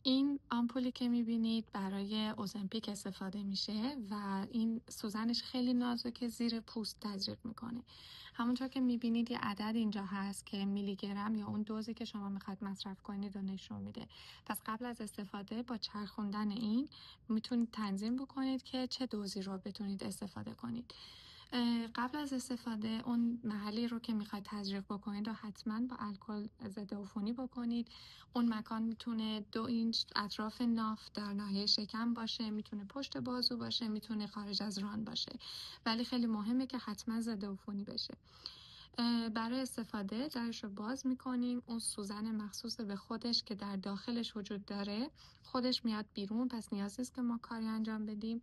این آمپولی که میبینید برای اوزمپیک استفاده میشه و این سوزنش خیلی نازکه، زیر پوست تزریق میکنه. همونطور که میبینید یه عدد اینجا هست که میلی گرم یا اون دوزی که شما میخواید مصرف کنید رو نشون میده. پس قبل از استفاده با چرخوندن این میتونید تنظیم بکنید که چه دوزی رو بتونید استفاده کنید. قبل از استفاده اون محلی رو که میخواید تزریق بکنید رو حتما با الکل ضد عفونی بکنید. اون مکان میتونه 2 اینچ اطراف ناف در ناحیه شکم باشه، میتونه پشت بازو باشه، میتونه خارج از ران باشه، ولی خیلی مهمه که حتما ضد عفونی بشه. برای استفاده درش رو باز میکنیم، اون سوزن مخصوص به خودش که در داخلش وجود داره خودش میاد بیرون، پس نیاز نیست که ما کاری انجام بدیم.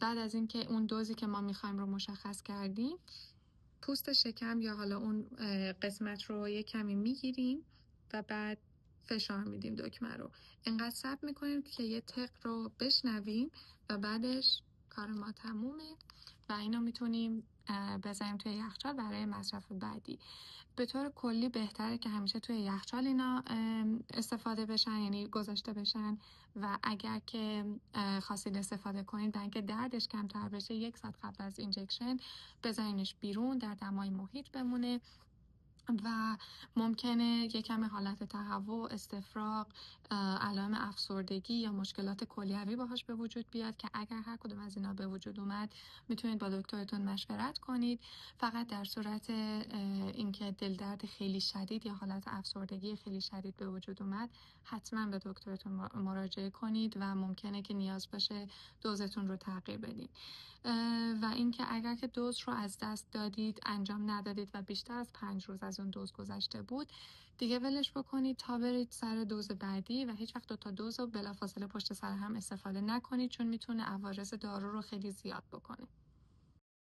بعد از اینکه اون دوزی که ما میخوایم رو مشخص کردیم، پوست شکم یا حالا اون قسمت رو یه کمی میگیریم و بعد فشار میدیم دکمه رو. انقدر صبر میکنیم که یه تق رو بشنویم و بعدش کار ما تمومه و اینو میتونیم بذاریم توی یخچال برای مصرف بعدی. به طور کلی بهتره که همیشه توی یخچال اینا استفاده بشن، یعنی گذاشته بشن، و اگر که خواستید استفاده کنید برای اینکه دردش کمتر بشه 1 ساعت قبل از اینجکشن بذارینش بیرون در دمای محیط بمونه و ممکنه یک کمی حالت تهوع، استفراغ، علائم افسردگی یا مشکلات کلیوی باهاش به وجود بیاد که اگر هر کدوم از اینا به وجود اومد میتونید با دکترتون مشورت کنید. فقط در صورت اینکه دل درد خیلی شدید یا حالت افسردگی خیلی شدید به وجود اومد حتما به دکترتون مراجعه کنید و ممکنه که نیاز باشه دوزتون رو تغییر بدید. و اینکه اگر که دوز رو از دست دادید، انجام ندادید و بیشتر از 5 روز از اون دوز گذشته بود، دیگه ولش بکنید تا برید سر دوز بعدی و هیچ وقت 2 تا دوز رو بلافاصله پشت سر هم استفاده نکنید، چون میتونه عوارض دارو رو خیلی زیاد بکنه.